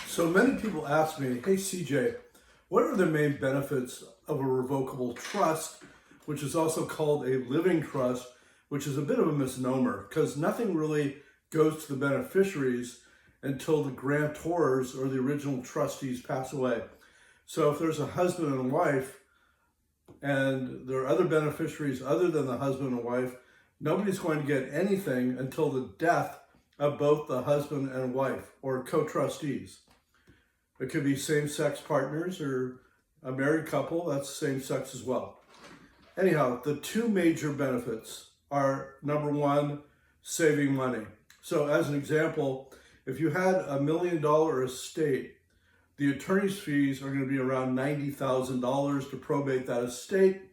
So many people ask me, hey CJ, what are the main benefits of a revocable trust, which is also called a living trust, which is a bit of a misnomer because nothing really goes to the beneficiaries until the grantors or the original trustees pass away. So if there's a husband and wife and there are other beneficiaries other than the husband and wife, nobody's going to get anything until the death of both the husband and wife or co-trustees. It could be same-sex partners or a married couple, that's same-sex as well. Anyhow, the two major benefits are, number one, saving money. So as an example, if you had $1 million estate, the attorney's fees are going to be around $90,000 to probate that estate,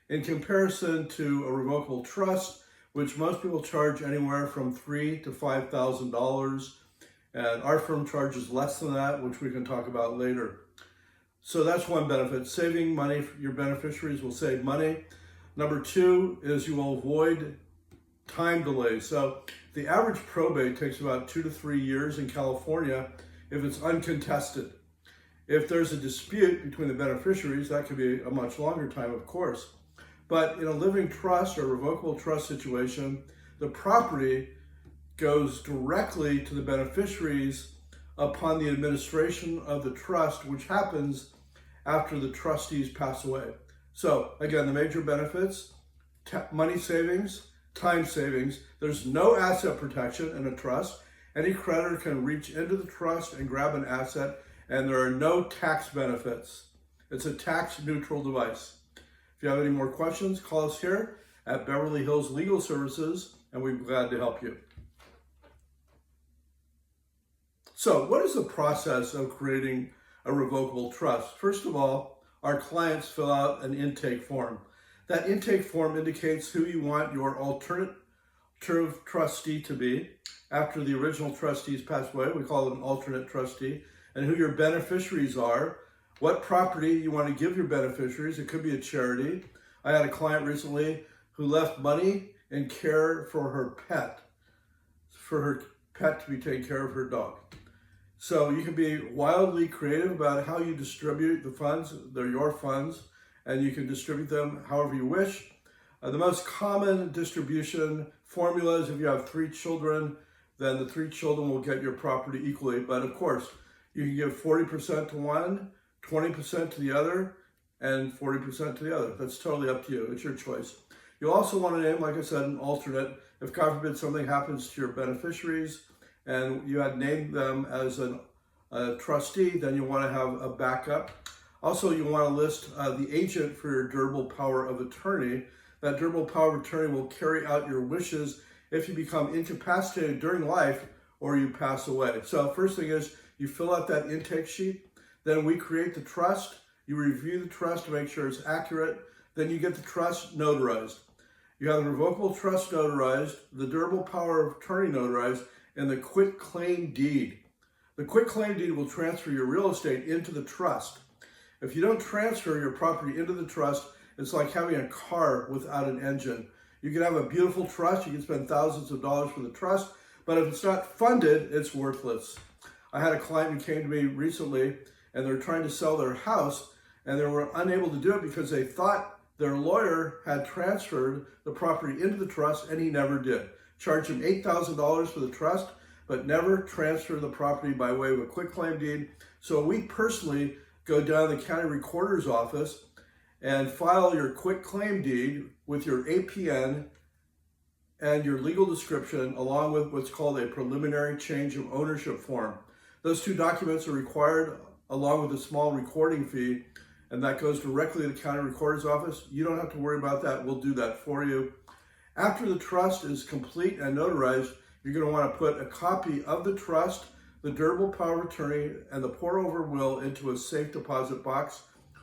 in comparison to a revocable trust, which most people charge anywhere from $3,000 to $5,000. And our firm charges less than that, which we can talk about later. So that's one benefit. Saving money, your beneficiaries will save money. Number two is you will avoid time delays. So the average probate takes about 2 to 3 years in California if it's uncontested. If there's a dispute between the beneficiaries, that could be a much longer time, of course. But in a living trust or revocable trust situation, the property goes directly to the beneficiaries upon the administration of the trust, which happens after the trustees pass away. So again, the major benefits: money savings, time savings. There's no asset protection in a trust. Any creditor can reach into the trust and grab an asset, and there are no tax benefits. It's a tax neutral device. If you have any more questions, call us here at Beverly Hills Legal Services, and we'd be glad to help you. So what is the process of creating a revocable trust? First of all, our clients fill out an intake form. That intake form indicates who you want your alternative trustee to be after the original trustees pass away. We call it an alternate trustee, and who your beneficiaries are, what property you want to give your beneficiaries. It could be a charity. I had a client recently who left money in care for her pet to be taking care of her dog. So you can be wildly creative about how you distribute the funds. They're your funds, and you can distribute them however you wish. The most common distribution formula is if you have 3 children, then the 3 children will get your property equally. But of course, you can give 40% to one, 20% to the other, and 40% to the other. That's totally up to you. It's your choice. You also want to name, like I said, an alternate. If God forbid something happens to your beneficiaries, and you had named them as a trustee, then you want to have a backup. Also, you want to list the agent for your durable power of attorney. That durable power of attorney will carry out your wishes if you become incapacitated during life or you pass away. So first thing is you fill out that intake sheet. Then we create the trust. You review the trust to make sure it's accurate. Then you get the trust notarized. You have the revocable trust notarized, the durable power of attorney notarized, and the quitclaim deed. The quitclaim deed will transfer your real estate into the trust. If you don't transfer your property into the trust, it's like having a car without an engine. You can have a beautiful trust, you can spend thousands of dollars for the trust, but if it's not funded, it's worthless. I had a client who came to me recently, and they're trying to sell their house, and they were unable to do it because they thought their lawyer had transferred the property into the trust, and he never did. Charged him $8,000 for the trust, but never transferred the property by way of a quitclaim deed. So we personally go down to the county recorder's office and file your quitclaim deed with your APN and your legal description, along with what's called a preliminary change of ownership form. Those 2 documents are required along with a small recording fee, and that goes directly to the county recorder's office. You don't have to worry about that. We'll do that for you. After the trust is complete and notarized, you're going to want to put a copy of the trust, the durable power of attorney, and the pour-over will into a safe deposit box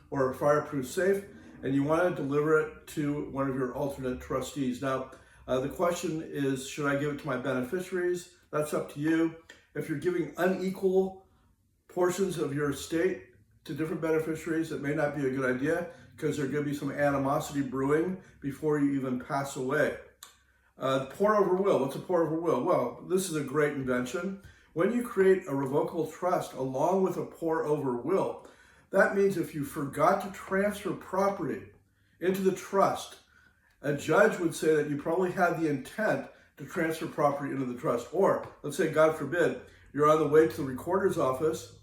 or a fireproof safe, and you want to deliver it to one of your alternate trustees. Now, the question is, should I give it to my beneficiaries? That's up to you. If you're giving unequal portions of your estate to different beneficiaries, it may not be a good idea because there's going to be some animosity brewing before you even pass away. Pour-over will. What's a pour-over will? Well, this is a great invention. When you create a revocable trust along with a pour-over will, that means if you forgot to transfer property into the trust, a judge would say that you probably had the intent to transfer property into the trust. Or, let's say, God forbid, you're on the way to the recorder's office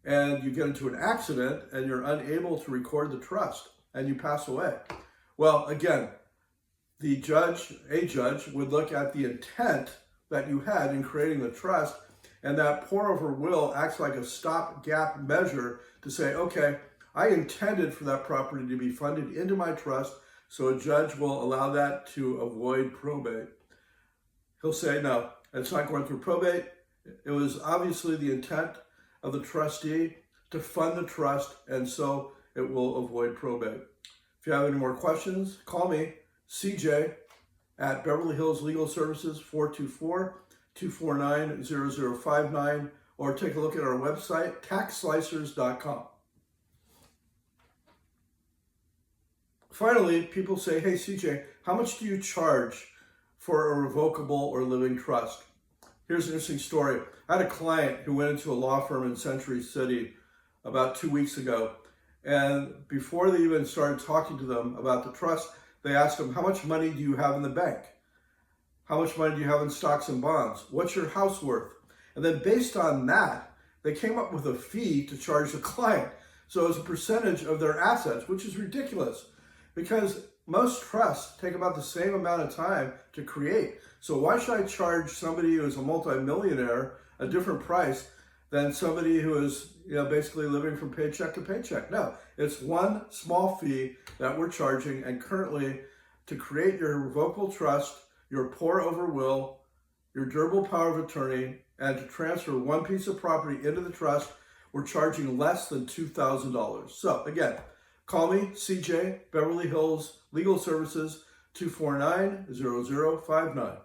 and you get into an accident and you're unable to record the trust and you pass away. Well, again, a judge would look at the intent that you had in creating the trust, and that pour-over will acts like a stopgap measure to say, okay, I intended for that property to be funded into my trust, so a judge will allow that to avoid probate. He'll say, no, it's not going through probate. It was obviously the intent of the trustee to fund the trust, and so it will avoid probate. If you have any more questions, call me, CJ, at Beverly Hills Legal Services, 424-249-0059, or take a look at our website, taxslicers.com. Finally, people say, hey, CJ, how much do you charge for a revocable or living trust? Here's an interesting story. I had a client who went into a law firm in Century City about 2 weeks ago. And before they even started talking to them about the trust, they asked them, how much money do you have in the bank? How much money do you have in stocks and bonds? What's your house worth? And then based on that, they came up with a fee to charge the client. So it's a percentage of their assets, which is ridiculous because most trusts take about the same amount of time to create. So why should I charge somebody who is a multimillionaire a different price than somebody who is, basically living from paycheck to paycheck? No, it's one small fee that we're charging. And currently, to create your revocable trust, your pour-over will, your durable power of attorney, and to transfer one piece of property into the trust, we're charging less than $2,000. So again, call me, CJ, Beverly Hills Legal Services, 249-0059.